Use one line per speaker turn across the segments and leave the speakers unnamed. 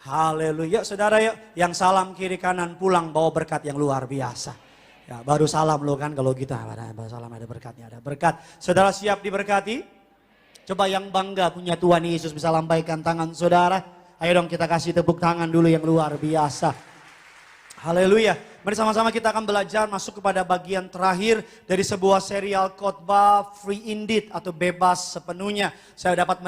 Haleluya. Saudara yuk, yang salam kiri kanan pulang bawa berkat yang luar biasa. Ya, baru salam lo kan kalau kita baru salam ada berkatnya, ada berkat. Saudara siap diberkati? Coba yang bangga punya Tuhan Yesus bisa lambaikan tangan saudara. Ayo dong kita kasih tepuk tangan dulu yang luar biasa. Haleluya. Mari sama-sama kita akan belajar masuk kepada bagian terakhir dari sebuah serial khotbah Free Indeed atau bebas sepenuhnya. Saya dapat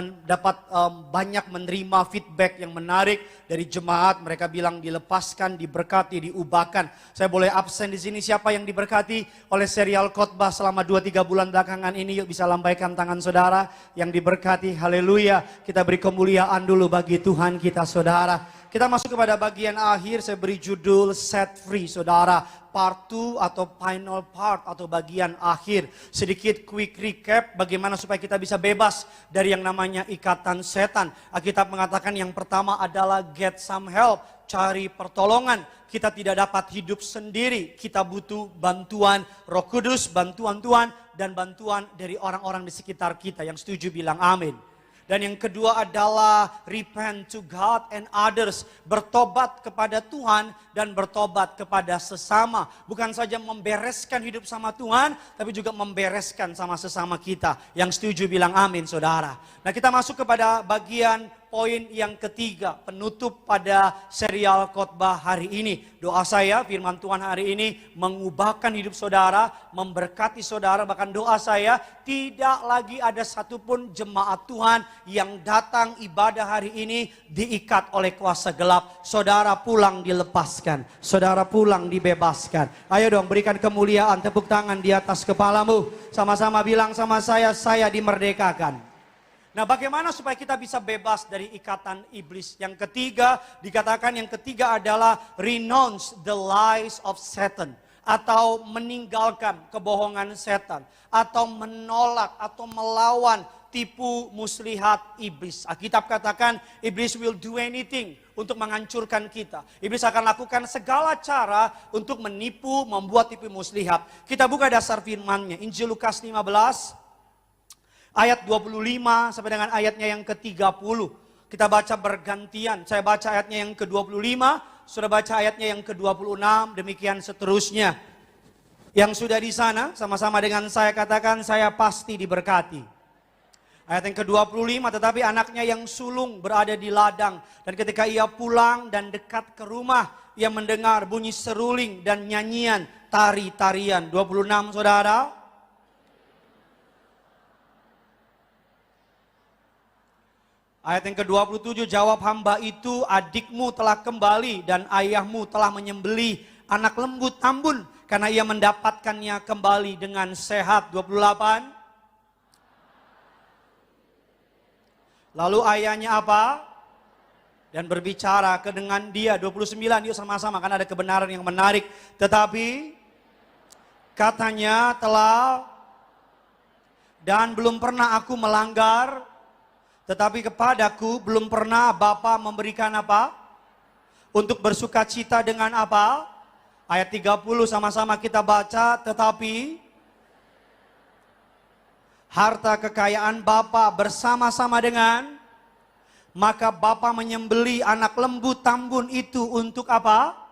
banyak menerima feedback yang menarik dari jemaat. Mereka bilang dilepaskan, diberkati, diubahkan. Saya boleh absen di sini. Siapa yang diberkati oleh serial khotbah selama 2-3 bulan belakangan ini? Yuk bisa lambaikan tangan saudara yang diberkati. Haleluya. Kita beri kemuliaan dulu bagi Tuhan kita saudara. Kita masuk kepada bagian akhir, saya beri judul Set Free, saudara. Part 2 atau final part atau bagian akhir. Sedikit quick recap bagaimana supaya kita bisa bebas dari yang namanya ikatan setan. Alkitab mengatakan yang pertama adalah get some help, cari pertolongan. Kita tidak dapat hidup sendiri, kita butuh bantuan Roh Kudus, bantuan Tuhan, dan bantuan dari orang-orang di sekitar kita. Yang setuju bilang amin. Dan yang kedua adalah repent to God and others. Bertobat kepada Tuhan dan bertobat kepada sesama. Bukan saja membereskan hidup sama Tuhan, tapi juga membereskan sama sesama kita. Yang setuju bilang amin saudara. Nah kita masuk kepada bagian poin yang ketiga, penutup pada serial khotbah hari ini. Doa saya, firman Tuhan hari ini mengubahkan hidup saudara, memberkati saudara. Bahkan doa saya, tidak lagi ada satupun jemaat Tuhan yang datang ibadah hari ini diikat oleh kuasa gelap. Saudara pulang dilepaskan, saudara pulang dibebaskan. Ayo dong berikan kemuliaan, tepuk tangan di atas kepalamu. Sama-sama bilang sama saya dimerdekakan. Nah bagaimana supaya kita bisa bebas dari ikatan iblis? Yang ketiga, dikatakan yang ketiga adalah renounce the lies of Satan. Atau meninggalkan kebohongan setan. Atau menolak atau melawan tipu muslihat iblis. Alkitab katakan iblis will do anything untuk menghancurkan kita. Iblis akan lakukan segala cara untuk menipu, membuat tipu muslihat. Kita buka dasar firman-Nya. Injil Lukas 15. Ayat 25 sampai dengan ayatnya yang ke-30. Kita baca bergantian. Saya baca ayatnya yang ke-25. Sudah baca ayatnya yang ke-26. Demikian seterusnya. Yang sudah di sana sama-sama dengan saya katakan saya pasti diberkati. Ayat yang ke-25. Tetapi anaknya yang sulung berada di ladang. Dan ketika ia pulang dan dekat ke rumah. Ia mendengar bunyi seruling dan nyanyian tari-tarian. 26 saudara. Ayat yang ke-27, jawab hamba itu, adikmu telah kembali dan ayahmu telah menyembelih anak lembu tambun. Karena ia mendapatkannya kembali dengan sehat. 28. Lalu ayahnya apa? Dan berbicara dengan dia. 29, yuk sama-sama karena ada kebenaran yang menarik. Tetapi katanya telah dan belum pernah aku melanggar. Tetapi kepadaku belum pernah Bapa memberikan apa? Untuk bersuka cita dengan apa? Ayat 30 sama-sama kita baca. Tetapi harta kekayaan Bapa bersama-sama dengan, maka Bapa menyembelih anak lembu tambun itu untuk apa?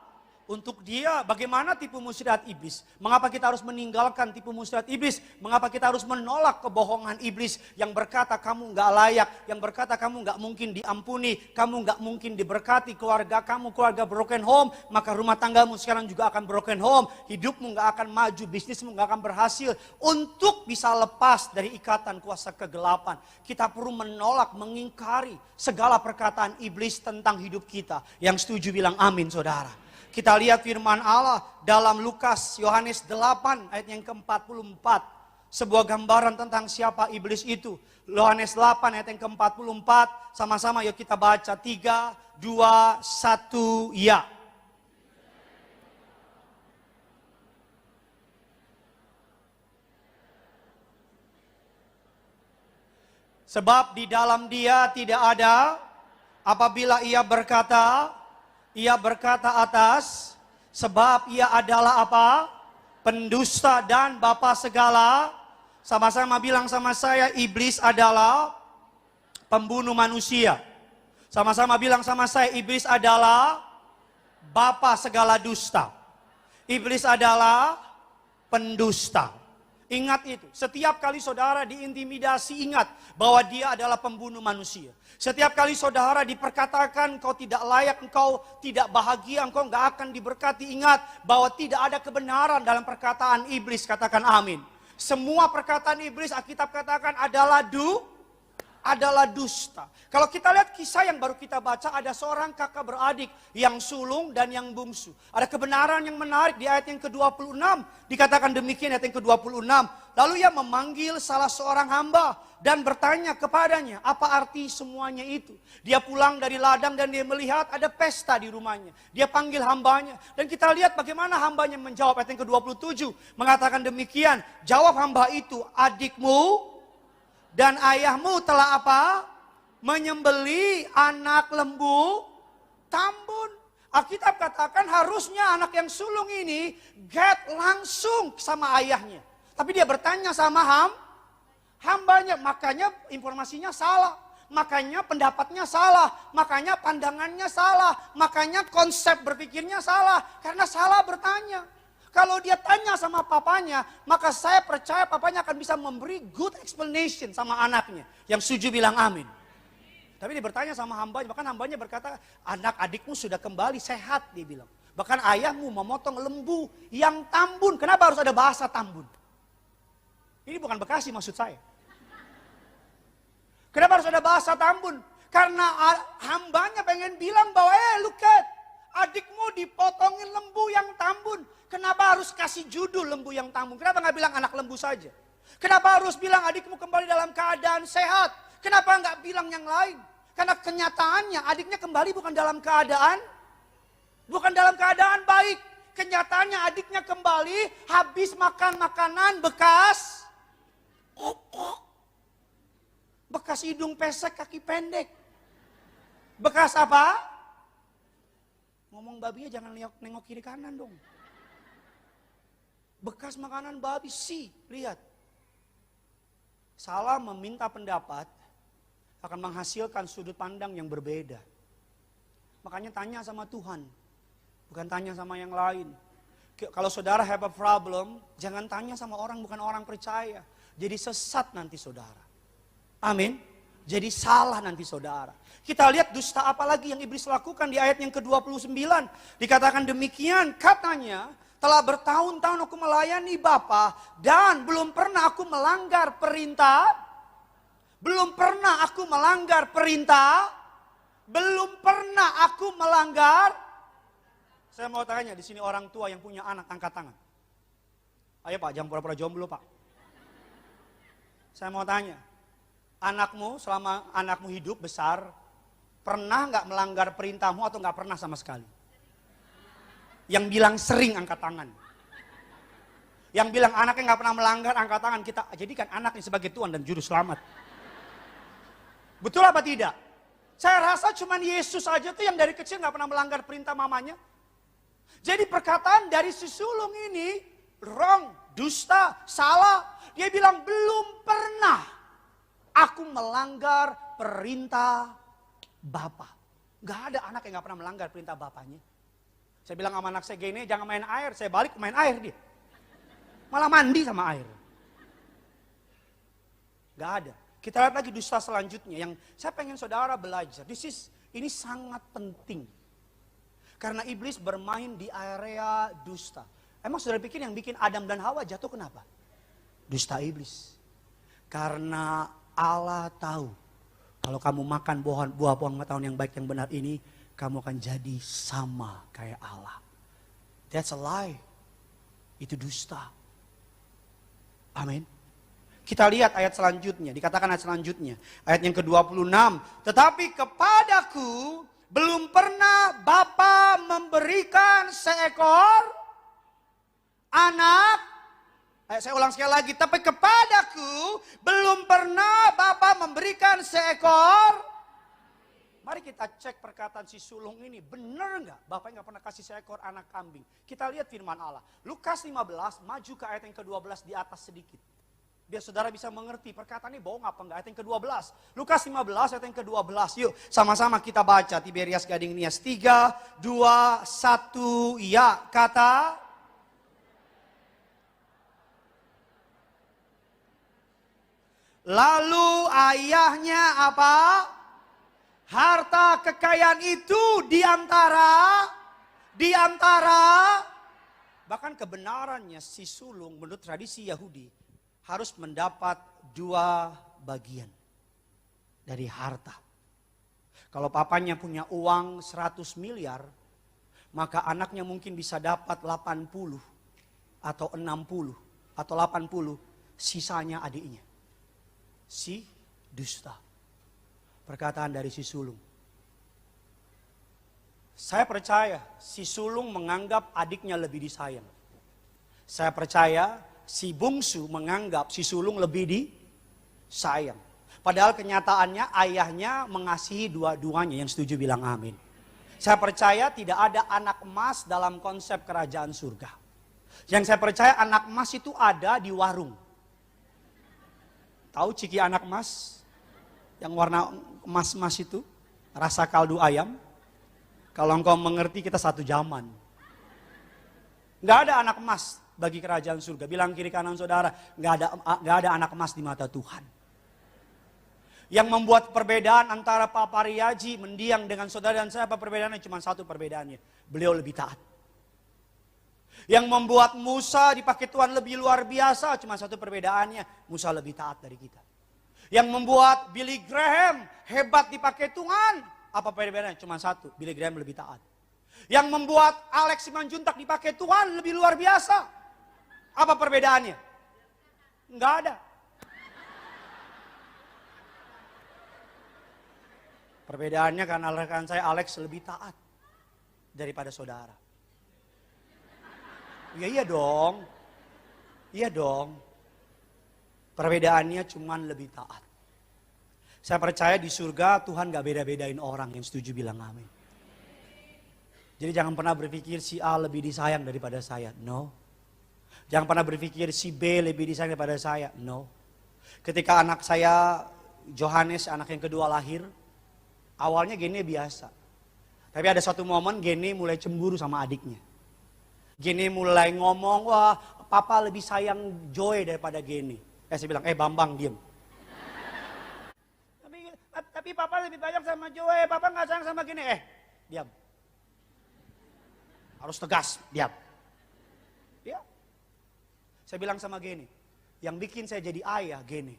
Untuk dia. Bagaimana tipu muslihat iblis? Mengapa kita harus meninggalkan tipu muslihat iblis? Mengapa kita harus menolak kebohongan iblis yang berkata kamu gak layak, yang berkata kamu gak mungkin diampuni, kamu gak mungkin diberkati, keluarga kamu, keluarga broken home, maka rumah tanggamu sekarang juga akan broken home, hidupmu gak akan maju, bisnismu gak akan berhasil. Untuk bisa lepas dari ikatan kuasa kegelapan, kita perlu menolak, mengingkari segala perkataan iblis tentang hidup kita. Yang setuju bilang amin saudara. Kita lihat firman Allah dalam Lukas Yohanes 8 ayat yang ke-44. Sebuah gambaran tentang siapa iblis itu. Yohanes 8 ayat yang ke-44. Sama-sama yuk kita baca. 3, 2, 1, ya. Sebab di dalam dia tidak ada apabila ia berkata atas, sebab ia adalah apa? Pendusta dan bapa segala. Sama-sama bilang sama saya, iblis adalah pembunuh manusia. Sama-sama bilang sama saya, iblis adalah bapa segala dusta. Iblis adalah pendusta. Ingat itu, setiap kali saudara diintimidasi, ingat bahwa dia adalah pembunuh manusia. Setiap kali saudara diperkatakan engkau tidak layak, engkau tidak bahagia, engkau nggak akan diberkati, ingat bahwa tidak ada kebenaran dalam perkataan iblis, katakan amin. Semua perkataan iblis, Alkitab katakan adalah dusta. Kalau kita lihat kisah yang baru kita baca, ada seorang kakak beradik yang sulung dan yang bungsu. Ada kebenaran yang menarik di ayat yang ke-26. Dikatakan demikian ayat yang ke-26. Lalu ia memanggil salah seorang hamba dan bertanya kepadanya, apa arti semuanya itu? Dia pulang dari ladang dan dia melihat ada pesta di rumahnya. Dia panggil hambanya dan kita lihat bagaimana hambanya menjawab. Ayat yang ke-27 mengatakan demikian, jawab hamba itu, adikmu dan ayahmu telah apa? Menyembeli anak lembu tambun. Alkitab katakan harusnya anak yang sulung ini get langsung sama ayahnya. Tapi dia bertanya sama hambanya. Makanya informasinya salah. Makanya pendapatnya salah. Makanya pandangannya salah. Makanya konsep berpikirnya salah. Karena salah bertanya. Kalau dia tanya sama papanya, maka saya percaya papanya akan bisa memberi good explanation sama anaknya. Yang setuju bilang amin. Tapi dia bertanya sama hambanya, bahkan hambanya berkata, anak adikmu sudah kembali sehat, dia bilang. Bahkan ayahmu memotong lembu yang tambun. Kenapa harus ada bahasa tambun? Ini bukan Bekasi maksud saya. Kenapa harus ada bahasa tambun? Karena hambanya pengen bilang bahwa, look at, adikmu dipotongin lembu yang tambun. Kenapa harus kasih judul lembu yang tambun? Kenapa nggak bilang anak lembu saja? Kenapa harus bilang adikmu kembali dalam keadaan sehat? Kenapa nggak bilang yang lain? Karena kenyataannya adiknya kembali bukan dalam keadaan baik. Kenyataannya adiknya kembali habis makan makanan bekas hidung pesek, kaki pendek. Bekas apa? Ngomong babinya jangan nengok kiri kanan dong. Bekas makanan babi sih, lihat. Salah meminta pendapat akan menghasilkan sudut pandang yang berbeda. Makanya tanya sama Tuhan, bukan tanya sama yang lain. Kalau saudara have a problem, jangan tanya sama orang bukan orang percaya. Jadi sesat nanti saudara. Amin. Jadi salah nanti saudara. Kita lihat dusta apa lagi yang iblis lakukan di ayat yang ke-29. Dikatakan demikian, katanya, telah bertahun-tahun aku melayani Bapa dan belum pernah aku melanggar perintah. Belum pernah aku melanggar perintah. Belum pernah aku melanggar. Saya mau tanya di sini orang tua yang punya anak, angkat tangan. Ayo Pak, jangan pura-pura jomblo Pak. Saya mau tanya, anakmu selama anakmu hidup besar, pernah nggak melanggar perintahmu atau nggak pernah sama sekali? Yang bilang sering angkat tangan. Yang bilang anaknya nggak pernah melanggar angkat tangan. Kita jadikan anaknya sebagai Tuhan dan Juru Selamat. Betul apa tidak? Saya rasa cuma Yesus aja tuh yang dari kecil nggak pernah melanggar perintah mamanya. Jadi perkataan dari si sulung ini wrong, dusta, salah. Dia bilang belum pernah aku melanggar perintah Bapa. Gak ada anak yang gak pernah melanggar perintah bapaknya. Saya bilang sama anak saya gini, jangan main air. Saya balik main air dia. Malah mandi sama air. Gak ada. Kita lihat lagi dusta selanjutnya yang saya pengen saudara belajar. Ini sangat penting. Karena iblis bermain di area dusta. Emang saudara pikir yang bikin Adam dan Hawa jatuh kenapa? Dusta iblis. Karena Allah tahu. Kalau kamu makan buah pengetahuan yang baik yang benar ini, kamu akan jadi sama kayak Allah. That's a lie. Itu dusta. Amin. Kita lihat ayat selanjutnya. Dikatakan ayat selanjutnya. Ayat yang ke-26. Tetapi kepadaku belum pernah Bapa memberikan seekor anak. Saya ulang sekali lagi. Tapi kepadaku belum pernah Bapa memberikan seekor. Mari kita cek perkataan si sulung ini. Benar nggak? Bapak nggak pernah kasih seekor anak kambing. Kita lihat firman Allah. Lukas 15, maju ke ayat yang ke-12 di atas sedikit. Biar saudara bisa mengerti perkataan ini bohong apa enggak. Ayat yang ke-12. Lukas 15 ayat yang ke-12. Yuk sama-sama kita baca. Tiberias Gading Nias. 3, 2, 1. Ya, kata. Lalu ayahnya apa? Harta kekayaan itu diantara. Bahkan kebenarannya si sulung menurut tradisi Yahudi harus mendapat 2 bagian dari harta. Kalau papanya punya uang 100 miliar, maka anaknya mungkin bisa dapat 80 atau 60 atau 80, sisanya adiknya. Si dusta. Perkataan dari si sulung. Saya percaya si sulung menganggap adiknya lebih disayang. Saya percaya si bungsu menganggap si sulung lebih disayang. Padahal kenyataannya ayahnya mengasihi dua-duanya. Yang setuju bilang amin. Saya percaya tidak ada anak emas dalam konsep kerajaan surga. Yang saya percaya anak emas itu ada di warung. Tahu ciki anak emas? Yang warna emas-emas itu? Rasa kaldu ayam? Kalau engkau mengerti kita satu zaman. Nggak ada anak emas bagi kerajaan surga. Bilang kiri kanan saudara, nggak ada anak emas di mata Tuhan. Yang membuat perbedaan antara Pak Pariyaji mendiang dengan saudara dan saya, apa perbedaannya? Cuma satu perbedaannya. Beliau lebih taat. Yang membuat Musa dipakai Tuhan lebih luar biasa, cuma satu perbedaannya. Musa lebih taat dari kita. Yang membuat Billy Graham hebat dipakai Tuhan. Apa perbedaannya? Cuma satu, Billy Graham lebih taat. Yang membuat Alex Simanjuntak dipakai Tuhan lebih luar biasa. Apa perbedaannya? Enggak ada. Perbedaannya karena rekan saya Alex lebih taat daripada saudara. Ya iya dong. Iya dong. Perbedaannya cuma lebih taat. Saya percaya di surga Tuhan gak beda-bedain orang. Yang setuju bilang amin. Jadi jangan pernah berpikir si A lebih disayang daripada saya. No. Jangan pernah berpikir si B lebih disayang daripada saya. No. Ketika anak saya Johannes, anak yang kedua lahir, awalnya Gene biasa. Tapi ada satu momen Gene mulai cemburu sama adiknya. Gene mulai ngomong, wah papa lebih sayang Joy daripada Gene. Saya bilang, Bambang diem. Tapi papa lebih banyak sama Joy, papa gak sayang sama Gene. Diam. Harus tegas, diam. Ya. Saya bilang sama Gene, yang bikin saya jadi ayah Gene.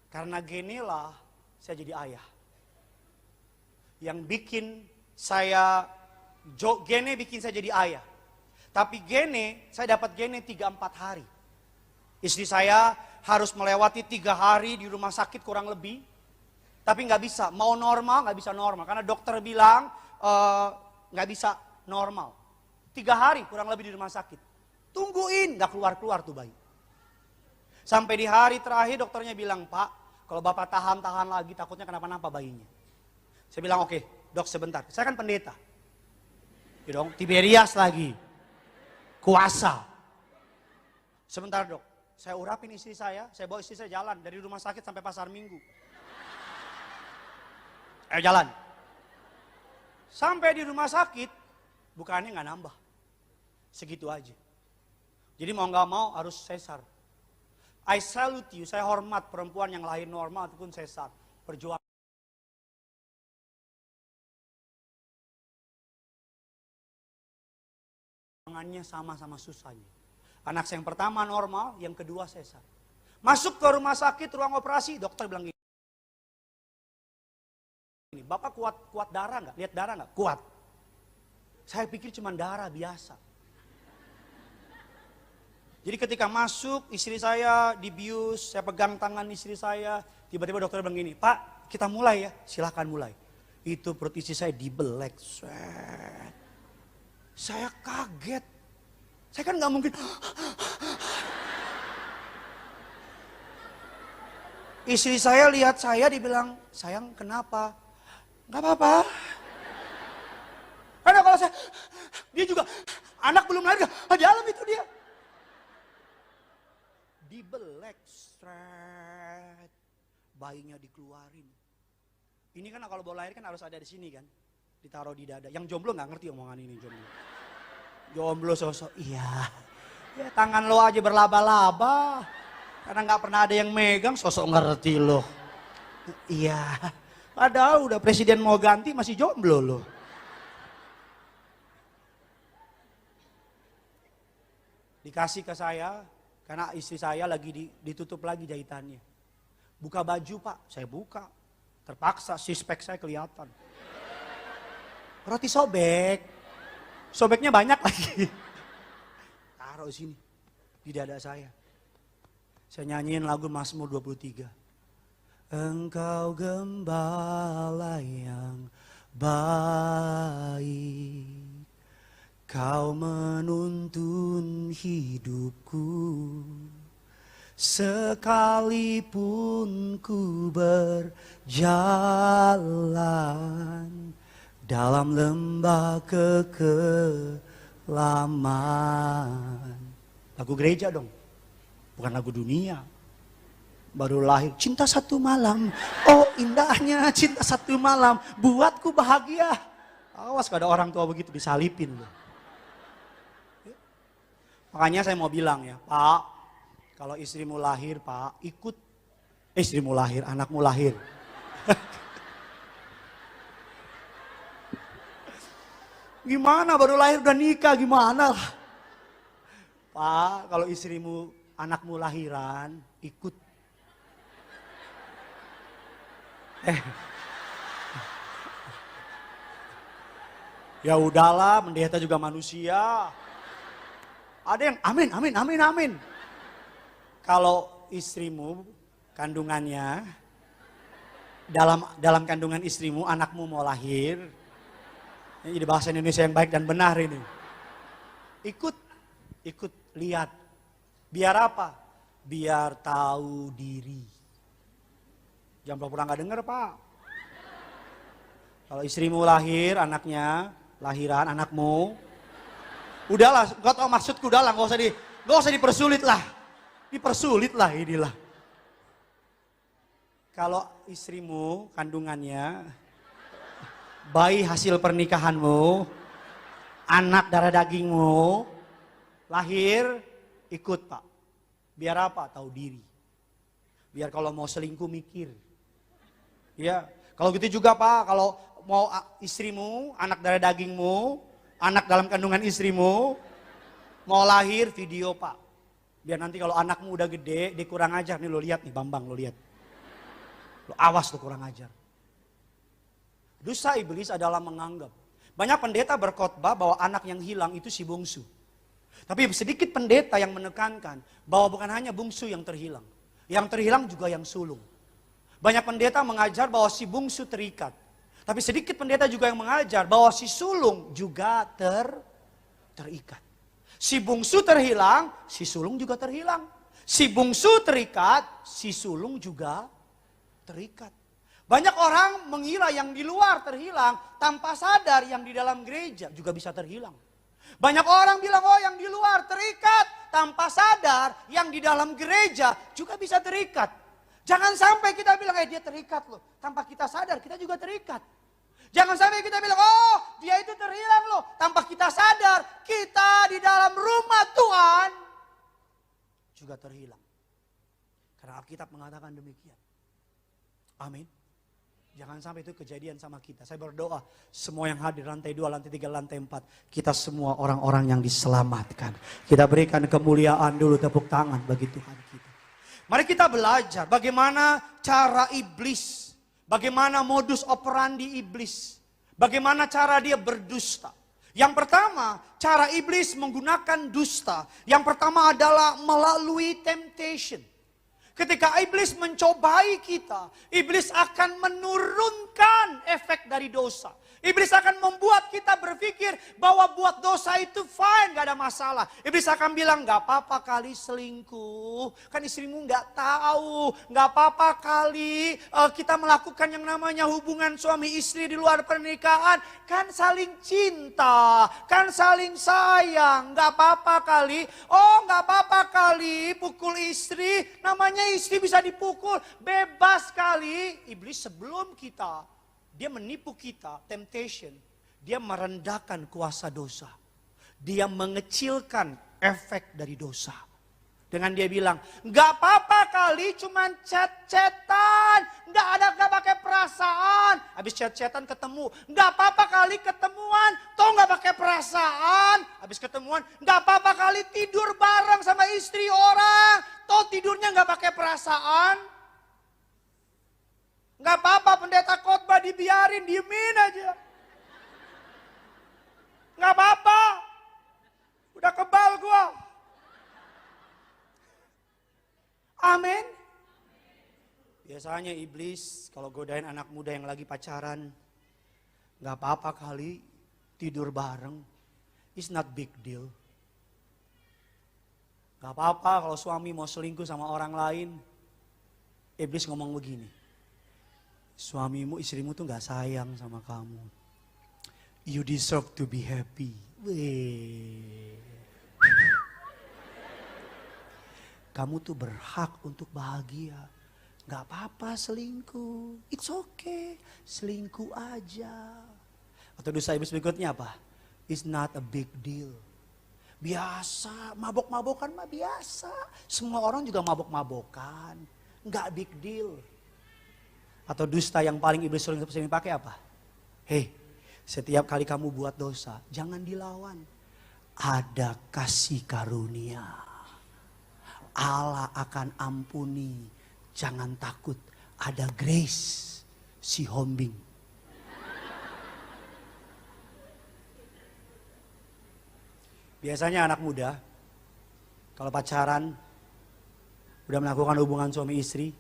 Karena Gene lah saya jadi ayah. Yang bikin saya, Gene bikin saya jadi ayah. Tapi Gene, saya dapat Gene 3-4 hari. Istri saya harus melewati 3 hari di rumah sakit kurang lebih. Tapi gak bisa, mau normal gak bisa normal. Karena dokter bilang gak bisa normal. 3 hari kurang lebih di rumah sakit. Tungguin, gak keluar-keluar tuh bayi. Sampai di hari terakhir dokternya bilang, Pak, kalau bapak tahan-tahan lagi takutnya kenapa-napa bayinya. Saya bilang, oke, dok sebentar. Saya kan pendeta. Ya dong, Tiberias lagi. Kuasa. Sebentar dok, saya urapin istri saya bawa istri saya jalan dari rumah sakit sampai pasar Minggu. Jalan. Sampai di rumah sakit, bukannya nggak nambah. Segitu aja. Jadi mau nggak mau harus sesar. I salute you, saya hormat perempuan yang lahir normal ataupun sesar. Perjuangan. Sama-sama susahnya. Anak saya yang pertama normal, yang kedua sesar. Masuk ke rumah sakit, ruang operasi, dokter bilang gini. Bapak kuat darah nggak? Lihat darah nggak? Kuat. Saya pikir cuma darah biasa. Jadi ketika masuk, istri saya dibius, saya pegang tangan istri saya. Tiba-tiba dokter bilang gini, Pak kita mulai ya, silahkan mulai. Itu perut istri saya dibelek. Saya kaget. Saya kan gak mungkin. Istri saya lihat saya, dibilang, sayang kenapa? Gak apa-apa. Karena kalau saya, dia juga, anak belum lahir, di dalam itu dia. Dibelek. Stret. Bayinya dikeluarin. Ini kan kalau baru lahir kan harus ada di sini kan. Ditaruh di dada. Yang jomblo nggak ngerti omongan ini jomblo. Jomblo sosok, iya. Ya, tangan lo aja berlaba-laba. Karena nggak pernah ada yang megang, sosok ngerti lo. Iya. Padahal udah presiden mau ganti masih jomblo lo. Dikasih ke saya, karena istri saya lagi ditutup lagi jahitannya. Buka baju pak, saya buka. Terpaksa, six-pack saya kelihatan. Roti sobek. Sobeknya banyak lagi. Taruh sini, di dada saya. Saya nyanyiin lagu Mazmur 23. Engkau gembala yang baik, kau menuntun hidupku, sekalipun ku berjalan dalam lembah kekelaman. Lagu gereja dong, bukan lagu dunia. Baru lahir, cinta satu malam, oh indahnya cinta satu malam, buatku bahagia. Awas kalau ada orang tua begitu disalipin loh. Makanya saya mau bilang ya, Pak, kalau istrimu lahir Pak, ikut. Istrimu lahir, anakmu lahir. Gimana baru lahir udah nikah, gimana lah. Pak, kalau istrimu, anakmu lahiran, ikut. Ya udahlah, pendeta juga manusia. Ada yang amin, amin, amin, amin. Kalau istrimu, kandungannya, dalam kandungan istrimu, anakmu mau lahir. Ini di bahasa Indonesia yang baik dan benar ini. Ikut lihat. Biar apa? Biar tahu diri. Jangan pura-pura nggak denger pak. Kalau istrimu lahir, anaknya, lahiran anakmu. Udahlah, gak tau maksudku, udahlah, gak usah dipersulit lah. Dipersulit lah inilah. Kalau istrimu, kandungannya, bayi hasil pernikahanmu, anak darah dagingmu, lahir, ikut pak. Biar apa? Tahu diri. Biar kalau mau selingkuh mikir. Ya, kalau gitu juga pak, kalau mau istrimu, anak darah dagingmu, anak dalam kandungan istrimu, mau lahir video pak. Biar nanti kalau anakmu udah gede, dia kurang ajar. Nih lo lihat nih Bambang, lo lihat. Lo awas lo kurang ajar. Dosa iblis adalah menganggap. Banyak pendeta berkhotbah bahwa anak yang hilang itu si bungsu. Tapi sedikit pendeta yang menekankan bahwa bukan hanya bungsu yang terhilang. Yang terhilang juga yang sulung. Banyak pendeta mengajar bahwa si bungsu terikat. Tapi sedikit pendeta juga yang mengajar bahwa si sulung juga terikat. Si bungsu terhilang, si sulung juga terhilang. Si bungsu terikat, si sulung juga terikat. Banyak orang mengira yang di luar terhilang, tanpa sadar yang di dalam gereja juga bisa terhilang. Banyak orang bilang, oh yang di luar terikat, tanpa sadar yang di dalam gereja juga bisa terikat. Jangan sampai kita bilang, dia terikat loh. Tanpa kita sadar, kita juga terikat. Jangan sampai kita bilang, oh dia itu terhilang loh. Tanpa kita sadar, kita di dalam rumah Tuhan juga terhilang. Karena Alkitab mengatakan demikian. Amin. Jangan sampai itu kejadian sama kita. Saya berdoa, semua yang hadir lantai 2, lantai 3, lantai 4. Kita semua orang-orang yang diselamatkan. Kita berikan kemuliaan dulu, tepuk tangan bagi Tuhan kita. Mari kita belajar bagaimana cara iblis. Bagaimana modus operandi iblis. Bagaimana cara dia berdusta. Yang pertama, cara iblis menggunakan dusta. Yang pertama adalah melalui temptation. Ketika iblis mencobai kita, iblis akan menurunkan efek dari dosa. Iblis akan membuat kita berpikir bahwa buat dosa itu fine, gak ada masalah. Iblis akan bilang, gak apa-apa kali selingkuh. Kan istrimu gak tahu. Gak apa-apa kali kita melakukan yang namanya hubungan suami istri di luar pernikahan. Kan saling cinta, kan saling sayang. Gak apa-apa kali. Oh gak apa-apa kali pukul istri. Namanya istri bisa dipukul. Bebas kali. Iblis sebelum kita. Dia menipu kita, temptation. Dia merendahkan kuasa dosa. Dia mengecilkan efek dari dosa. Dengan dia bilang, gak apa-apa kali cuman chat-chatan. Gak pakai perasaan. Habis chat-chatan ketemu. Gak apa-apa kali ketemuan. Toh gak pakai perasaan. Habis ketemuan, gak apa-apa kali tidur bareng sama istri orang. Toh tidurnya gak pakai perasaan. Gak apa-apa pendeta khotbah dibiarin, diemin aja. Gak apa-apa. Udah kebal gua. Amin. Biasanya iblis kalau godain anak muda yang lagi pacaran. Gak apa-apa kali tidur bareng. It's not big deal. Gak apa-apa kalau suami mau selingkuh sama orang lain. Iblis ngomong begini. Suamimu, istrimu tuh gak sayang sama kamu. You deserve to be happy. Weh. Kamu tuh berhak untuk bahagia. Gak apa-apa selingkuh. It's okay. Selingkuh aja. Atau dosa iblis berikutnya apa? It's not a big deal. Biasa, mabok-mabokan mah biasa. Semua orang juga mabok-mabokan. Gak big deal. Atau dusta yang paling iblis sering pakai apa? Hei, setiap kali kamu buat dosa, jangan dilawan. Ada kasih karunia. Allah akan ampuni. Jangan takut, ada grace. Si hombing. Biasanya anak muda, kalau pacaran, udah melakukan hubungan suami istri,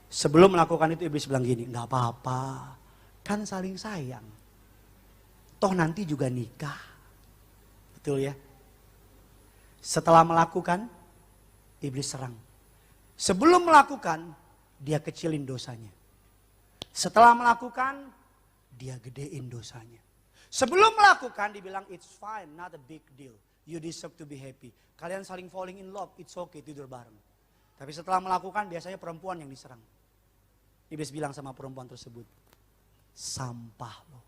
sebelum melakukan itu iblis bilang gini, gak apa-apa, kan saling sayang. Toh nanti juga nikah. Betul ya? Setelah melakukan, iblis serang. Sebelum melakukan, dia kecilin dosanya. Setelah melakukan, dia gedein dosanya. Sebelum melakukan, dibilang it's fine, not a big deal. You deserve to be happy. Kalian saling falling in love, it's okay tidur bareng. Tapi setelah melakukan, biasanya perempuan yang diserang. Iblis bilang sama perempuan tersebut, sampah lo,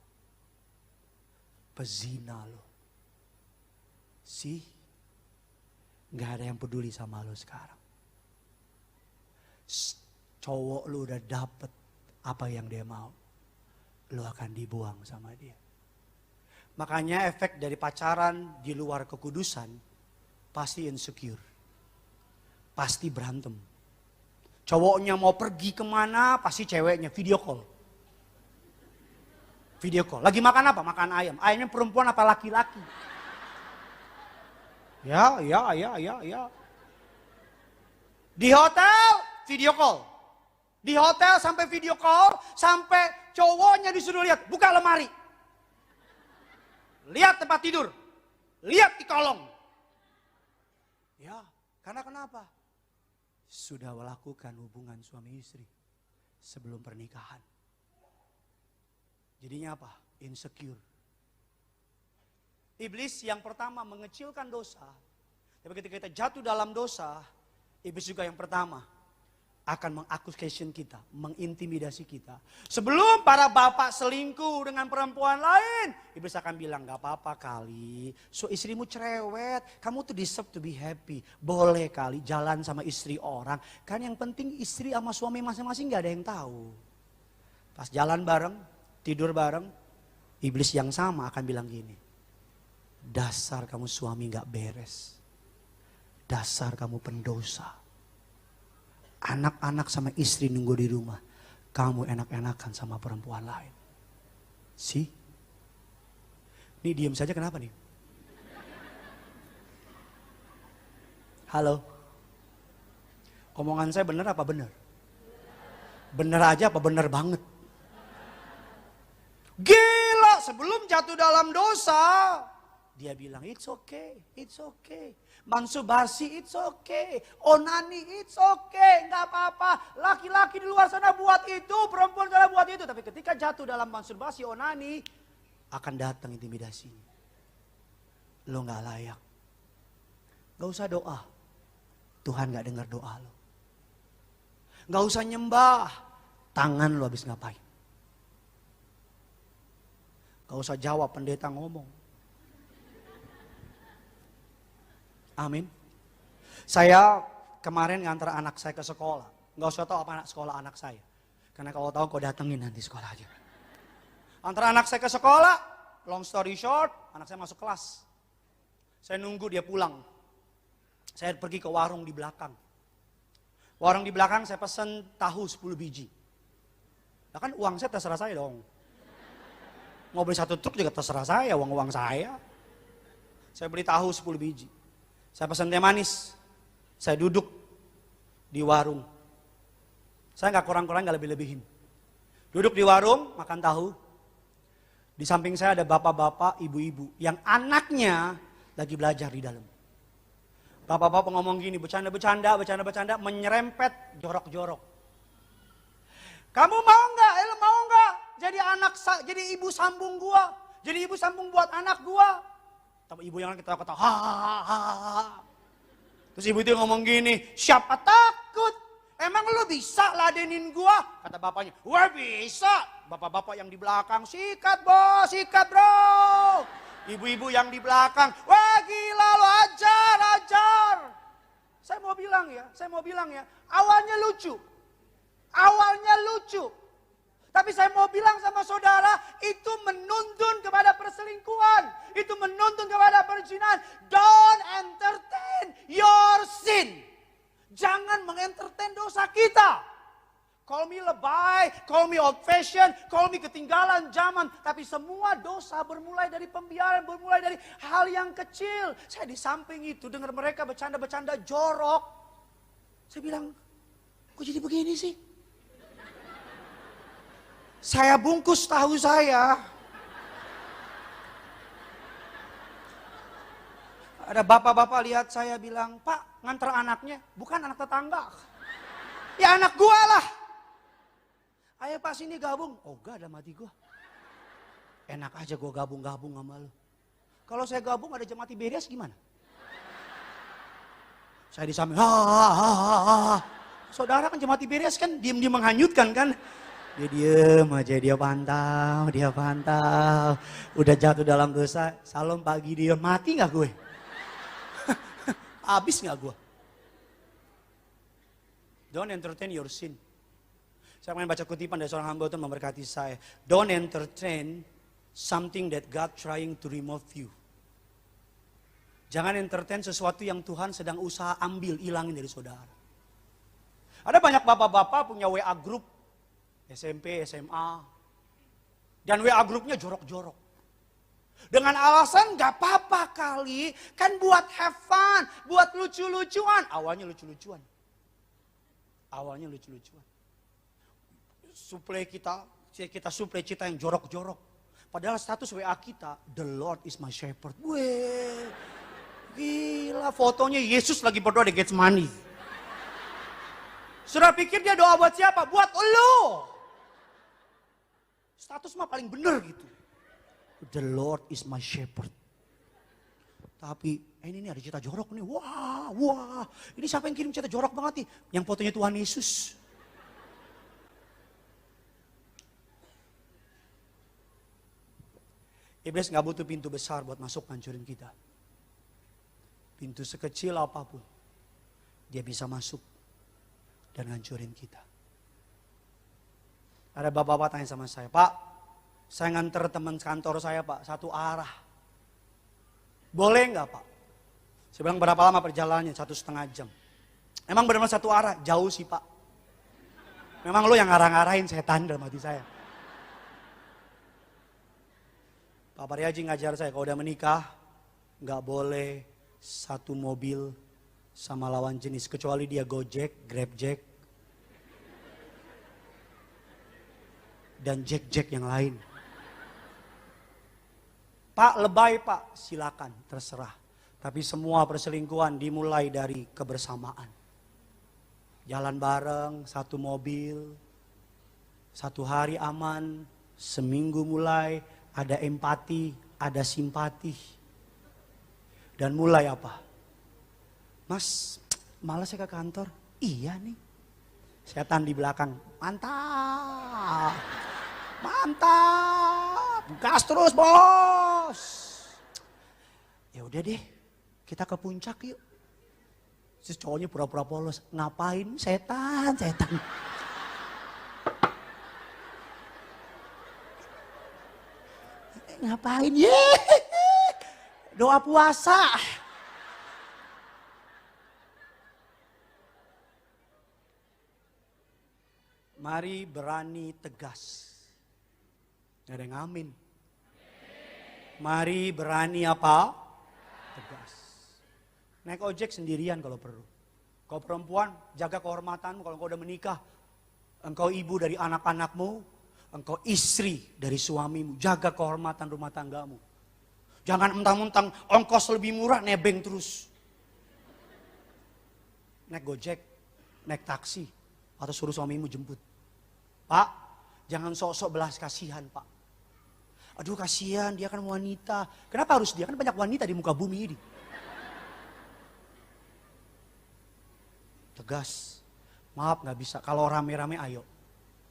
pezina lo. Gak ada yang peduli sama lo sekarang. Cowok lo udah dapet apa yang dia mau. Lo akan dibuang sama dia. Makanya efek dari pacaran di luar kekudusan, pasti insecure. Pasti berantem. Cowoknya mau pergi kemana, pasti ceweknya video call. Video call. Lagi makan apa? Makan ayam. Ayamnya perempuan apa laki-laki? Ya. Di hotel, video call. Di hotel sampai video call, sampai cowoknya disuruh lihat, buka lemari. Lihat tempat tidur. Lihat di kolong. Ya, karena kenapa? Sudah melakukan hubungan suami istri sebelum pernikahan. Jadinya apa? Insecure. Iblis yang pertama mengecilkan dosa. Tapi ketika kita jatuh dalam dosa, iblis juga yang pertama akan mengaccusation kita, mengintimidasi kita. Sebelum para bapak selingkuh dengan perempuan lain, iblis akan bilang, gak apa-apa kali, so istrimu cerewet, kamu tuh deserve to be happy. Boleh kali jalan sama istri orang, kan yang penting istri sama suami masing-masing gak ada yang tahu. Pas jalan bareng, tidur bareng, iblis yang sama akan bilang gini, dasar kamu suami gak beres, dasar kamu pendosa. Anak-anak sama istri nunggu di rumah. Kamu enak-enakan sama perempuan lain. Ini diem saja kenapa nih? Halo? Omongan saya benar apa benar? Benar aja apa benar banget? Gila sebelum jatuh dalam dosa, dia bilang, it's okay, it's okay. Mansubasi, it's okay. Onani, it's okay. Nggak apa-apa. Laki-laki di luar sana buat itu, perempuan sana buat itu. Tapi ketika jatuh dalam mansubasi, onani, akan datang intimidasinya. Lo nggak layak. Nggak usah doa. Tuhan nggak dengar doa lo. Nggak usah nyembah. Tangan lo habis ngapain. Nggak usah jawab, pendeta ngomong. Amin. Saya kemarin ngantar anak saya ke sekolah. Nggak usah tahu apa anak sekolah anak saya. Karena kalau tahu kau datengin nanti sekolah aja. Antar anak saya ke sekolah, long story short, anak saya masuk kelas. Saya nunggu dia pulang. Saya pergi ke warung di belakang. Warung di belakang saya pesen tahu 10 biji. Nah kan uang saya terserah saya dong. Mau beli 1 truk juga terserah saya, uang saya. Saya beli tahu 10 biji. Saya pesan teh manis. Saya duduk di warung. Saya nggak kurang-kurang, nggak lebih-lebihin. Duduk di warung, makan tahu. Di samping saya ada bapak-bapak, ibu-ibu yang anaknya lagi belajar di dalam. Bapak-bapak ngomong gini, bercanda-bercanda, menyerempet, jorok-jorok. Kamu mau nggak jadi ibu sambung gua, jadi ibu sambung buat anak gua. Tapi ibu yang ketawa-ketawa, ha. Terus ibu itu ngomong gini, siapa takut? Emang lu bisa ladenin gua? Kata bapaknya, wah bisa. Bapak-bapak yang di belakang, sikat bro. Ibu-ibu yang di belakang, wah gila lo, ajar. Saya mau bilang ya, awalnya lucu. Tapi saya mau bilang sama saudara, itu menuntun kepada perselingkuhan. Itu menuntun kepada perzinahan. Don't entertain your sin. Jangan mengentertain dosa kita. Call me lebay, call me old fashion, call me ketinggalan zaman. Tapi semua dosa bermulai dari pembiaran, bermulai dari hal yang kecil. Saya di samping itu dengar mereka bercanda-bercanda jorok. Saya bilang, kok jadi begini sih? Saya bungkus tahu saya. Ada bapak-bapak lihat saya bilang, Pak nganter anaknya, bukan anak tetangga. Ya anak gua lah. Ayo Pak sini gabung. Oh gak ada mati gua. Enak aja gua gabung-gabung sama lu. Kalau saya gabung ada jemaat Tiberias gimana? Saya di samping, Saudara kan jemaat Tiberias kan diem-diem menghanyutkan kan. Dia diem aja, dia pantau. Udah jatuh dalam dosa, Salam Pak Gideon, mati gak gue? Habis gak gue? Don't entertain your sin. Saya pengen baca kutipan dari seorang hamba Tuhan memberkati saya. Don't entertain something that God trying to remove you. Jangan entertain sesuatu yang Tuhan sedang usaha ambil, hilangin dari saudara. Ada banyak bapak-bapak punya WA group. SMP, SMA. Dan WA grupnya jorok-jorok. Dengan alasan gak apa-apa kali. Kan buat have fun. Buat lucu-lucuan. Awalnya lucu-lucuan. Suplai kita suplai kita yang jorok-jorok. Padahal status WA kita, the Lord is my shepherd. Weh, gila fotonya Yesus lagi berdoa di Getsemani. Sudah pikir dia doa buat siapa? Buat lo. Status mah paling bener gitu. The Lord is my shepherd. Tapi ini ada cerita jorok nih. Wah. Ini siapa yang kirim cerita jorok banget nih? Yang fotonya Tuhan Yesus. Iblis gak butuh pintu besar buat masuk hancurin kita. Pintu sekecil apapun. Dia bisa masuk dan hancurin kita. Ada bapak-bapak tanya sama saya, Pak, saya nganter teman kantor saya Pak, satu arah. Boleh nggak Pak? Saya bilang berapa lama perjalanannya? 1,5 jam. Emang benar-benar satu arah? Jauh sih Pak. Memang lo yang ngarah-ngarahin setan dalam hati saya. Pak Pariaji ngajar saya, kalau udah menikah, nggak boleh satu mobil sama lawan jenis. Kecuali dia Gojek, Grabjack, dan Jack-Jack yang lain. Pak lebay pak, silakan terserah. Tapi semua perselingkuhan dimulai dari kebersamaan. Jalan bareng, satu mobil, satu hari aman, seminggu mulai ada empati, ada simpati. Dan mulai apa? Mas, malas saya ke kantor. Iya nih. Setan di belakang, mantap. Mantap. Gas terus, Bos. Ya udah deh, kita ke puncak yuk. Terus cowoknya pura-pura polos. Ngapain? Setan. Ngapain? Doa puasa. Mari berani tegas. Gak ada yang amin. Mari berani apa? Tegas. Naik ojek sendirian kalau perlu. Kau perempuan, jaga kehormatanmu kalau kau udah menikah. Engkau ibu dari anak-anakmu. Engkau istri dari suamimu. Jaga kehormatan rumah tanggamu. Jangan mentang-mentang ongkos lebih murah, nebeng terus. Naik gojek, naik taksi. Atau suruh suamimu jemput. Pak, jangan sok-sok belas kasihan pak. Aduh kasihan, dia kan wanita. Kenapa harus dia? Kan banyak wanita di muka bumi ini. Tegas. Maaf gak bisa, kalau rame-rame ayo.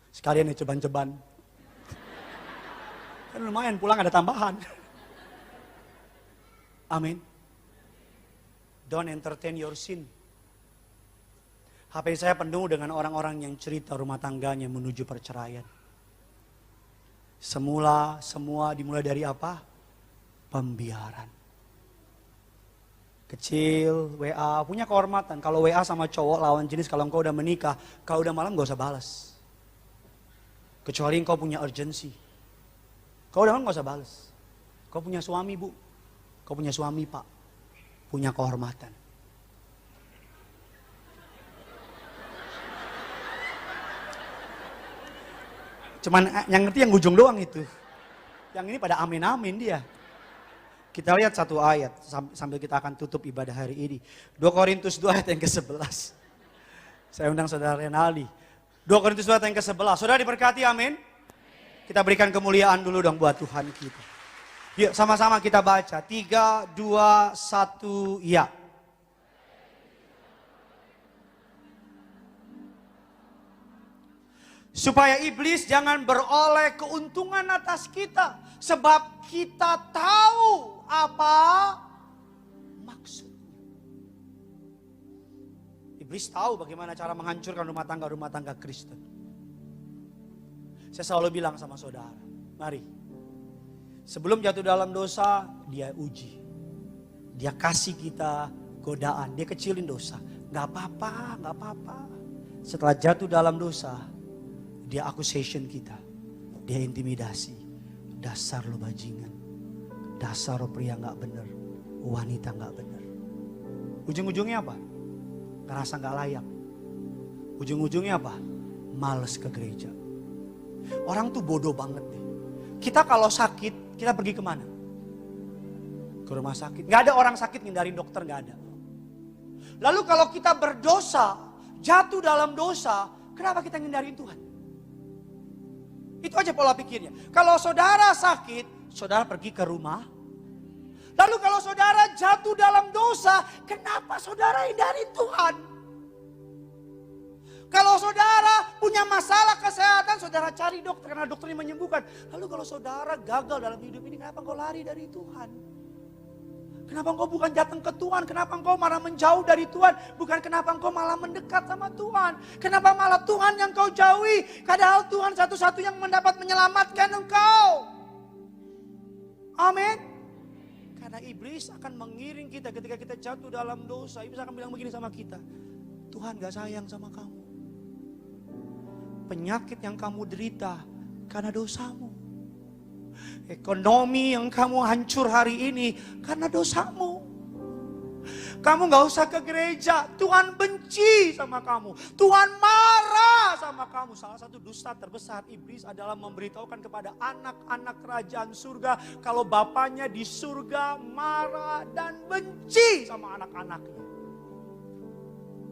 Sekalian ya ceban-ceban. Kan lumayan pulang ada tambahan. Amin. Don't entertain your sin. HP saya penuh dengan orang-orang yang cerita rumah tangganya menuju perceraian. Semua dimulai dari apa? Pembiaran. Kecil, WA, punya kehormatan. Kalau WA sama cowok lawan jenis, kalau engkau udah menikah, kalau udah malam gak usah balas. Kecuali engkau punya urgensi. Kau udah malam gak usah balas. Kau punya suami bu, kau punya suami pak, punya kehormatan. Cuman yang ngerti yang ujung doang itu. Yang ini pada amin-amin dia. Kita lihat satu ayat sambil kita akan tutup ibadah hari ini. 2 Korintus 2 ayat yang ke-11. Saya undang saudara Renaldi. 2 Korintus 2 ayat yang ke-11. Saudara diberkati amin. Kita berikan kemuliaan dulu dong buat Tuhan kita. Yuk sama-sama kita baca. 3, 2, 1 ya. Supaya iblis jangan beroleh keuntungan atas kita. Sebab kita tahu apa maksudnya. Iblis tahu bagaimana cara menghancurkan rumah tangga Kristen. Saya selalu bilang sama saudara, mari. Sebelum jatuh dalam dosa, dia uji. Dia kasih kita godaan, dia kecilin dosa. Gak apa-apa. Setelah jatuh dalam dosa, dia accusation kita. Dia intimidasi. Dasar lo bajingan. Dasar lo pria gak bener. Wanita gak bener. Ujung-ujungnya apa? Ngerasa gak layak. Ujung-ujungnya apa? Males ke gereja. Orang tuh bodoh banget deh. Kita kalau sakit, kita pergi kemana? Ke rumah sakit. Gak ada orang sakit ngindarin dokter, gak ada. Lalu kalau kita berdosa, jatuh dalam dosa, kenapa kita ngindarin Tuhan? Itu aja pola pikirnya. Kalau saudara sakit, saudara pergi ke rumah. Lalu kalau saudara jatuh dalam dosa, kenapa saudara hindarin Tuhan? Kalau saudara punya masalah kesehatan, saudara cari dokter karena dokternya menyembuhkan. Lalu kalau saudara gagal dalam hidup ini, kenapa engkau lari dari Tuhan? Kenapa engkau bukan datang ke Tuhan? Kenapa engkau malah menjauh dari Tuhan? Bukan kenapa engkau malah mendekat sama Tuhan? Kenapa malah Tuhan yang kau jauhi? Padahal Tuhan satu-satu yang mendapat menyelamatkan engkau. Amin. Karena iblis akan mengiring kita ketika kita jatuh dalam dosa. Iblis akan bilang begini sama kita. Tuhan gak sayang sama kamu. Penyakit yang kamu derita karena dosamu. Ekonomi yang kamu hancur hari ini karena dosamu. Kamu gak usah ke gereja. Tuhan benci sama kamu. Tuhan marah sama kamu. Salah satu dusta terbesar iblis adalah memberitahukan kepada anak-anak kerajaan surga. Kalau bapaknya di surga marah dan benci sama anak-anaknya.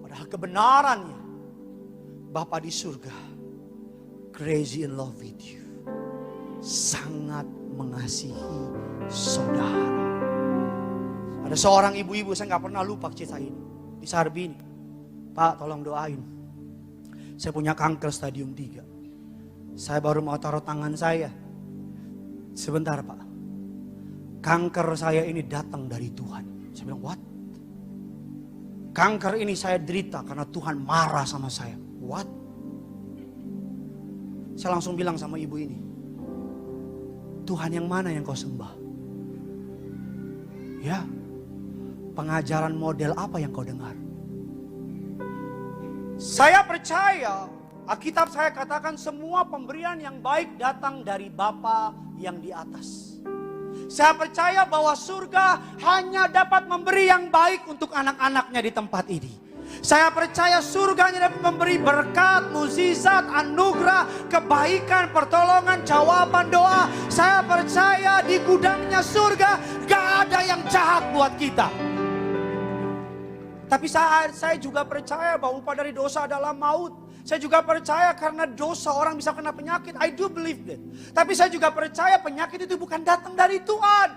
Padahal kebenarannya, Bapa di surga crazy in love with you. Sangat mengasihi saudara. Ada seorang ibu-ibu, saya gak pernah lupa cerita ini. Di Sarbi ini. Pak, tolong doain. Saya punya kanker stadium 3. Saya baru mau taruh tangan saya. Sebentar Pak. Kanker saya ini datang dari Tuhan. Saya bilang, what? Kanker ini saya derita karena Tuhan marah sama saya. What? Saya langsung bilang sama ibu ini. Tuhan yang mana yang kau sembah? Ya. Pengajaran model apa yang kau dengar? Saya percaya, Alkitab saya katakan semua pemberian yang baik datang dari Bapa yang di atas. Saya percaya bahwa surga hanya dapat memberi yang baik untuk anak-anaknya di tempat ini. Saya percaya surga hanya dapat memberi berkat, mukjizat, anugerah, kebaikan, pertolongan, jawaban doa. Saya percaya di gudangnya surga gak ada yang jahat buat kita. Tapi saya juga percaya bahwa upah dari dosa adalah maut. Saya juga percaya karena dosa orang bisa kena penyakit. I do believe that. Tapi saya juga percaya penyakit itu bukan datang dari Tuhan.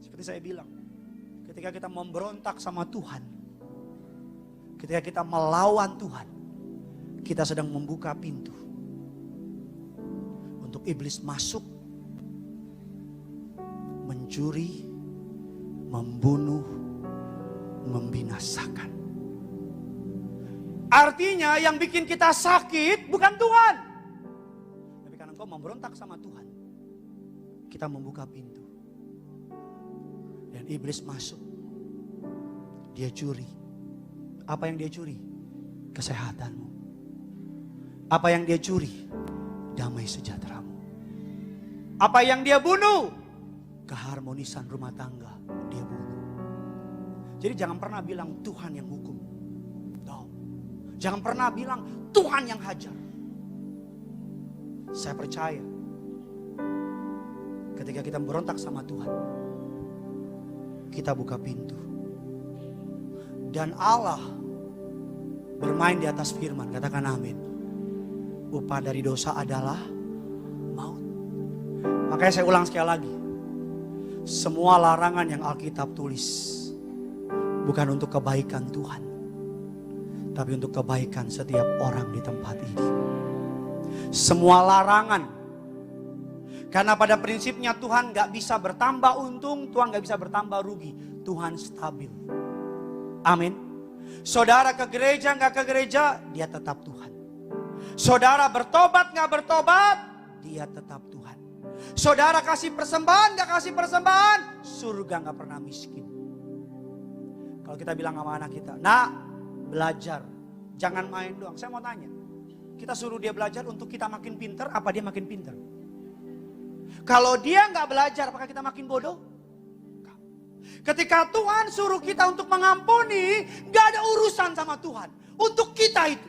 Seperti saya bilang, ketika kita memberontak sama Tuhan, ketika kita melawan Tuhan, kita sedang membuka pintu untuk iblis masuk, mencuri, membunuh, membinasakan. Artinya yang bikin kita sakit bukan Tuhan. Tapi karena engkau memberontak sama Tuhan, kita membuka pintu. Dan iblis masuk. Dia curi. Apa yang dia curi? Kesehatanmu. Apa yang dia curi? Damai sejahteramu. Apa yang dia bunuh? Keharmonisan rumah tangga dia bunuh. Jadi jangan pernah bilang Tuhan yang hukum. No. Jangan pernah bilang Tuhan yang hajar. Saya percaya ketika kita berontak sama Tuhan, kita buka pintu. Dan Allah bermain di atas firman. Katakan amin. Upah dari dosa adalah maut. Makanya saya ulang sekali lagi. Semua larangan yang Alkitab tulis bukan untuk kebaikan Tuhan, tapi untuk kebaikan setiap orang di tempat ini. Semua larangan, karena pada prinsipnya Tuhan gak bisa bertambah untung, Tuhan gak bisa bertambah rugi. Tuhan stabil. Amin. Saudara ke gereja gak ke gereja, dia tetap Tuhan. Saudara bertobat gak bertobat, dia tetap Tuhan. Saudara kasih persembahan gak kasih persembahan, surga gak pernah miskin. Kalau kita bilang sama anak kita, nak belajar, jangan main doang. Saya mau tanya, kita suruh dia belajar untuk kita makin pinter, apa dia makin pinter? Kalau dia nggak belajar, apakah kita makin bodoh? Ketika Tuhan suruh kita untuk mengampuni, nggak ada urusan sama Tuhan. Untuk kita itu.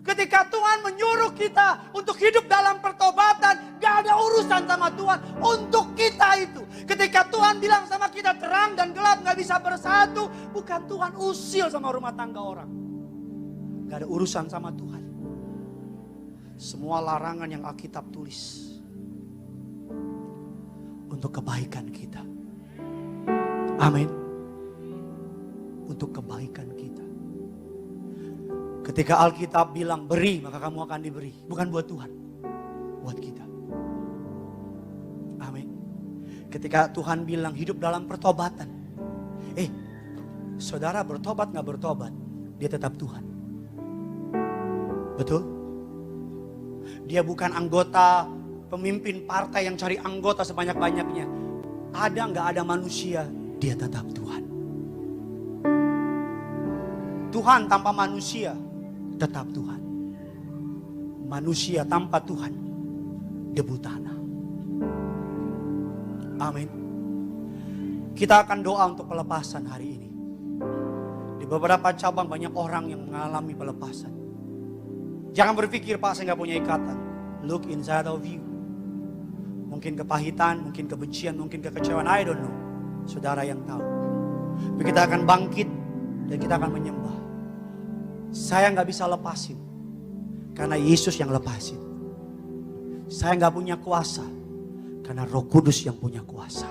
Ketika Tuhan menyuruh kita untuk hidup dalam pertobatan, gak ada urusan sama Tuhan. Untuk kita itu. Ketika Tuhan bilang sama kita terang dan gelap gak bisa bersatu, bukan Tuhan usil sama rumah tangga orang. Gak ada urusan sama Tuhan. Semua larangan yang Alkitab tulis untuk kebaikan kita. Amin. Untuk kebaikan kita. Ketika Alkitab bilang beri, maka kamu akan diberi. Bukan buat Tuhan, buat kita. Amin. Ketika Tuhan bilang hidup dalam pertobatan. Saudara bertobat gak bertobat, dia tetap Tuhan. Betul? Dia bukan anggota pemimpin partai yang cari anggota sebanyak-banyaknya. Ada gak ada manusia, dia tetap Tuhan. Tuhan tanpa manusia tetap Tuhan. Manusia tanpa Tuhan debu tanah. Amin. Kita akan doa untuk pelepasan hari ini. Di beberapa cabang banyak orang yang mengalami pelepasan. Jangan berpikir, Pak, saya nggak punya ikatan. Look inside of you. Mungkin kepahitan, mungkin kebencian, mungkin kekecewaan, I don't know. Saudara yang tahu. Tapi kita akan bangkit dan kita akan menyembah. Saya nggak bisa lepasin, karena Yesus yang lepasin. Saya nggak punya kuasa, karena Roh Kudus yang punya kuasa.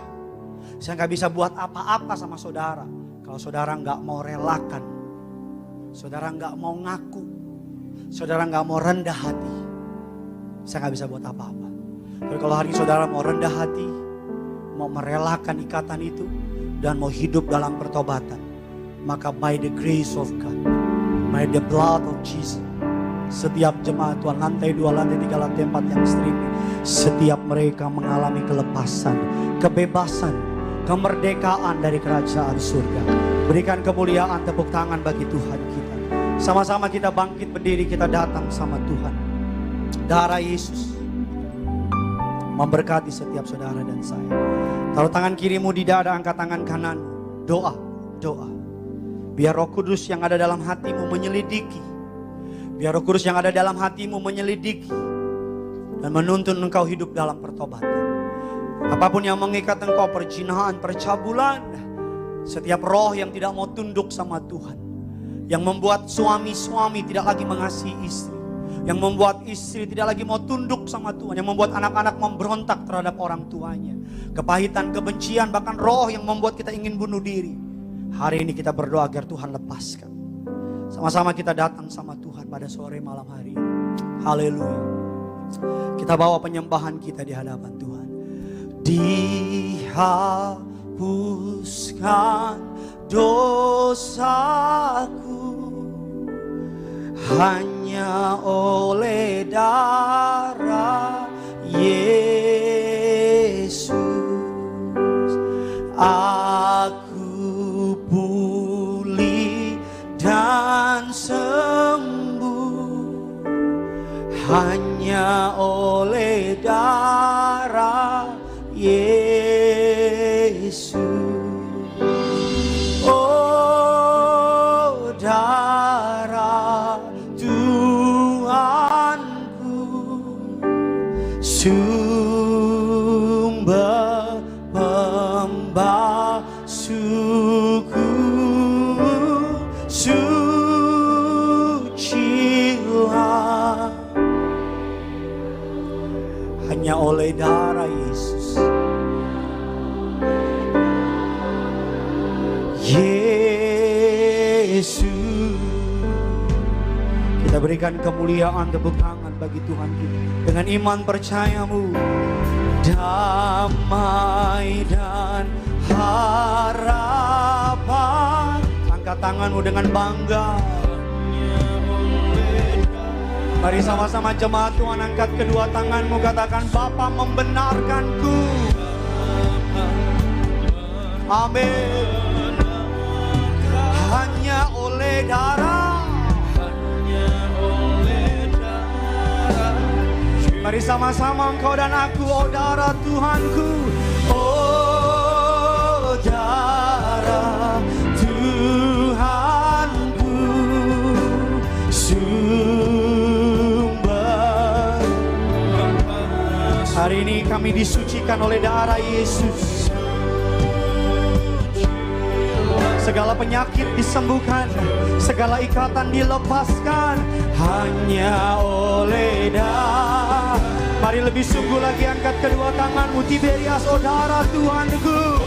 Saya nggak bisa buat apa-apa sama saudara kalau saudara nggak mau relakan, saudara nggak mau ngaku, saudara nggak mau rendah hati. Saya nggak bisa buat apa-apa. Tapi kalau hari ini saudara mau rendah hati, mau merelakan ikatan itu, dan mau hidup dalam pertobatan, maka by the grace of God, by the blood of Jesus, setiap jemaat Tuhan, lantai 2, lantai 3, lantai 4 yang streaming, setiap mereka mengalami kelepasan, kebebasan, kemerdekaan dari kerajaan surga. Berikan kemuliaan, tepuk tangan bagi Tuhan kita. Sama-sama kita bangkit berdiri, kita datang sama Tuhan. Darah Yesus memberkati setiap saudara dan saya. Taruh tangan kirimu di dada, angkat tangan kanan. Doa, doa. Biar Roh Kudus yang ada dalam hatimu menyelidiki. Biar Roh Kudus yang ada dalam hatimu menyelidiki dan menuntun engkau hidup dalam pertobatan. Apapun yang mengikat engkau, perzinahan, percabulan, setiap roh yang tidak mau tunduk sama Tuhan, yang membuat suami-suami tidak lagi mengasihi istri, yang membuat istri tidak lagi mau tunduk sama Tuhan, yang membuat anak-anak memberontak terhadap orang tuanya, kepahitan, kebencian, bahkan roh yang membuat kita ingin bunuh diri. Hari ini kita berdoa agar Tuhan lepaskan. Sama-sama kita datang sama Tuhan pada sore malam hari ini. Haleluya. Kita bawa penyembahan kita di hadapan Tuhan. Dihapuskan dosaku hanya oleh darah Yesus. Aku pulih dan sembuh hanya oleh darah Yesus. Oh, darah Tuhanku, sumber pembasuhku, sucilah hanya oleh darah Yesus. Yesus, kita berikan kemuliaan, tepuk tangan bagi Tuhan kita. Dengan iman percayamu, damai dan harapan. Angkat tanganmu dengan bangga. Mari sama-sama jemaat Tuhan, angkat kedua tanganmu, katakan, Bapa membenarkanku. Amin. Hanya oleh darah. Mari sama-sama engkau dan aku, oh darah Tuhanku, oh darah Tuhanku, sumber. Hari ini kami disucikan oleh darah Yesus. Segala penyakit disembuhkan, segala ikatan dilepaskan hanya oleh darah. Mari lebih sungguh lagi, angkat kedua tanganmu, Tiberias, oh darah Tuhanku.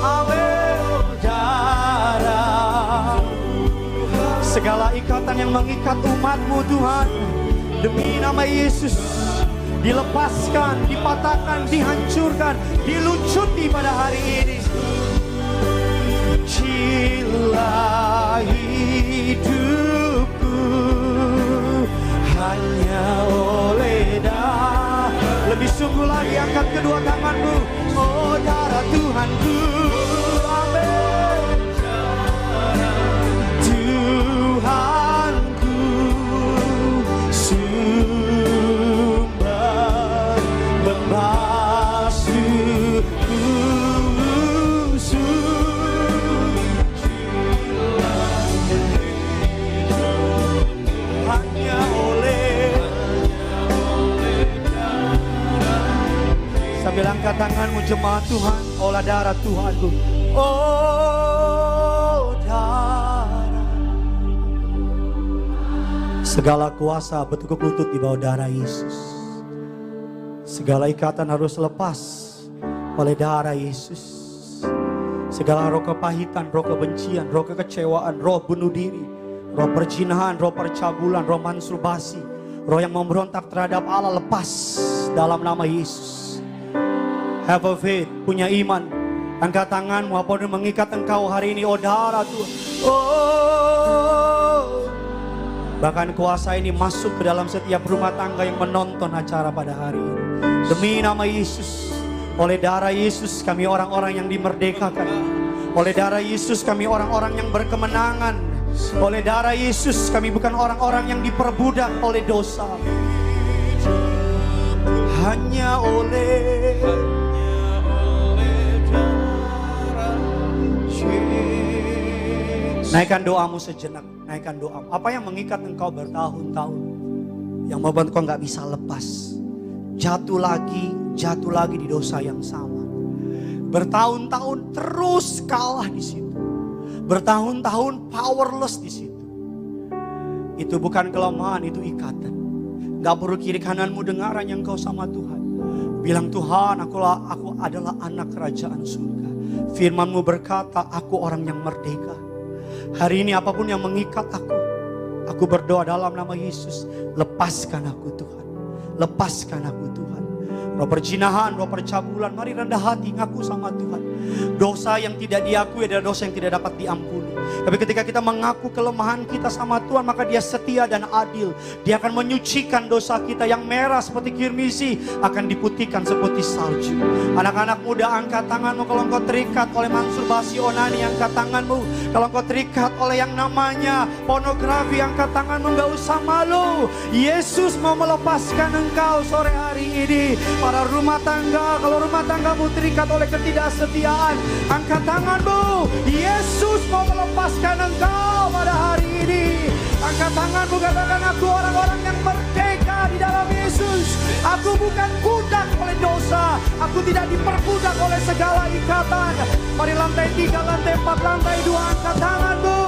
Amin. Darah, segala ikatan yang mengikat umatmu Tuhan, demi nama Yesus, dilepaskan, dipatahkan, dihancurkan, diluncuti pada hari ini. Cilah hidupku hanya oleh darah. Lebih sungguh lagi, angkat kedua tanganmu, oh darah Tuhanku. Amin. Tuhanku, sumber membasuhku, jemaat Tuhan, olah darah Tuhanku. Oh darah. Segala kuasa bertukuk lutut di bawah darah Yesus. Segala ikatan harus lepas oleh darah Yesus. Segala roh kepahitan, roh kebencian, roh kekecewaan, roh bunuh diri, roh perzinahan, roh percabulan, roh masturbasi, roh yang memberontak terhadap Allah, lepas dalam nama Yesus. Have a faith, punya iman. Angkat tanganmu, apa yang mengikat engkau hari ini, oh darah Tuhan. Oh, bahkan kuasa ini masuk ke dalam setiap rumah tangga yang menonton acara pada hari ini. Demi nama Yesus, oleh darah Yesus kami orang-orang yang dimerdekakan. Oleh darah Yesus kami orang-orang yang berkemenangan. Oleh darah Yesus kami bukan orang-orang yang diperbudak oleh dosa. Hanya oleh naikkan doamu sejenak, naikkan doamu. Apa yang mengikat engkau bertahun-tahun, yang membuat engkau gak bisa lepas, jatuh lagi di dosa yang sama, bertahun-tahun terus kalah di situ, bertahun-tahun powerless di situ. Itu bukan kelemahan, itu ikatan. Gak perlu kiri kananmu dengaran yang kau sama Tuhan. Bilang, Tuhan, aku adalah anak kerajaan surga. Firman-Mu berkata, aku orang yang merdeka. Hari ini apapun yang mengikat aku berdoa dalam nama Yesus, lepaskan aku Tuhan, lepaskan aku Tuhan. Roh perzinahan, roh percabulan, mari rendah hati ngaku sama Tuhan. Dosa yang tidak diakui adalah dosa yang tidak dapat diampuni. Tapi ketika kita mengaku kelemahan kita sama Tuhan, maka Dia setia dan adil. Dia akan menyucikan dosa kita yang merah seperti kirmisi, akan diputihkan seperti salju. Anak-anak muda, angkat tanganmu. Kalau engkau terikat oleh masturbasi onani, angkat tanganmu. Kalau engkau terikat oleh yang namanya pornografi, angkat tanganmu. Gak usah malu. Yesus mau melepaskan engkau sore hari ini. Para rumah tangga, kalau rumah tanggamu terikat oleh ketidaksetiaan, angkat tanganmu. Yesus mau melepaskan engkau pada hari ini. Angkat tanganmu, katakan, aku orang-orang yang merdeka di dalam Yesus. Aku bukan budak oleh dosa. Aku tidak diperbudak oleh segala ikatan. Mari lantai 3, lantai 4, lantai 2, angkat tanganmu.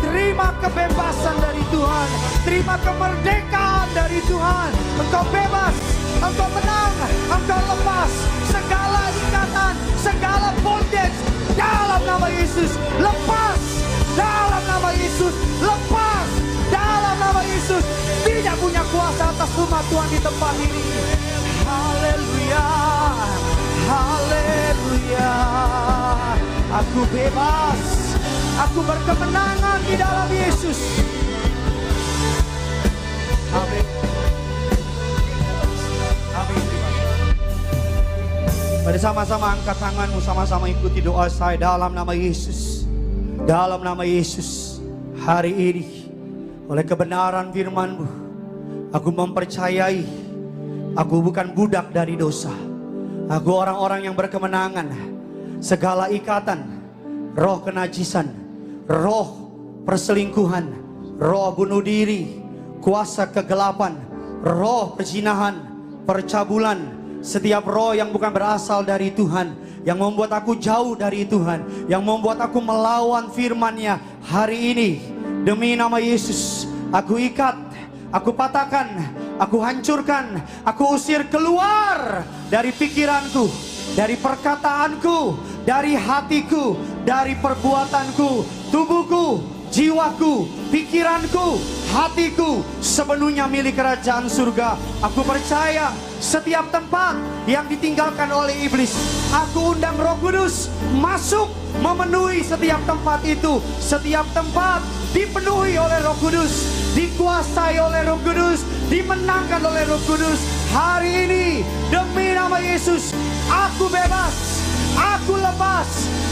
Terima kebebasan dari Tuhan. Terima kemerdekaan dari Tuhan. Engkau bebas, engkau menang, engkau lepas segala ikatan, segala bondage dalam nama Yesus. Lepas dalam nama Yesus. Lepas dalam nama Yesus. Tidak punya kuasa atas rumah Tuhan di tempat ini. Haleluya, haleluya. Aku bebas, aku berkemenangan di dalam Yesus. Amin. Amin. Mari sama-sama angkat tanganmu, sama-sama ikuti doa saya dalam nama Yesus. Dalam nama Yesus, hari ini oleh kebenaran firman-Mu, aku mempercayai aku bukan budak dari dosa. Aku orang-orang yang berkemenangan. Segala ikatan, roh kenajisan, roh perselingkuhan, roh bunuh diri, kuasa kegelapan, roh perzinahan, percabulan, setiap roh yang bukan berasal dari Tuhan, yang membuat aku jauh dari Tuhan, yang membuat aku melawan firman-Nya, hari ini demi nama Yesus, aku ikat, aku patahkan, aku hancurkan, aku usir keluar dari pikiranku, dari perkataanku, dari hatiku, dari perbuatanku, tubuhku, jiwaku, pikiranku, hatiku sepenuhnya milik kerajaan surga. Aku percaya setiap tempat yang ditinggalkan oleh iblis, aku undang Roh Kudus masuk memenuhi setiap tempat itu. Setiap tempat dipenuhi oleh Roh Kudus, dikuasai oleh Roh Kudus, dimenangkan oleh Roh Kudus. Hari ini demi nama Yesus, aku bebas, aku lepas,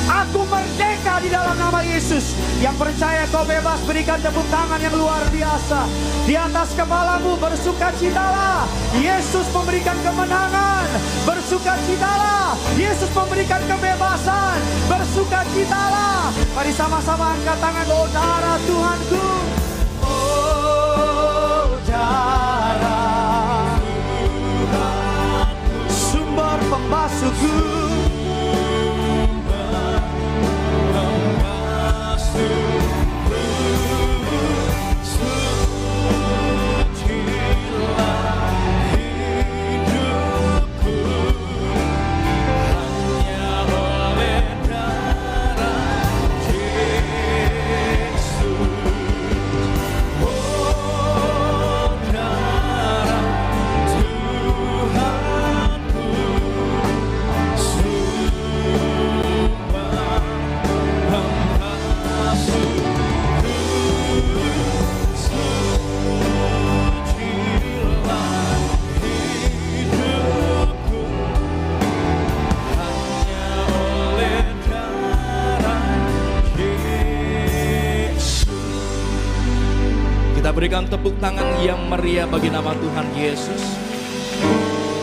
aku merdeka di dalam nama Yesus. Yang percaya kau bebas, berikan tepuk tangan yang luar biasa. Di atas kepalamu bersukacitalah, Yesus memberikan kemenangan. Bersukacitalah, Yesus memberikan kebebasan. Bersukacitalah. Mari sama-sama angkat tangan. Oh darah Tuhanku, oh darah, sumber pembasuhku.
Kita berikan tepuk tangan yang meriah bagi nama Tuhan Yesus.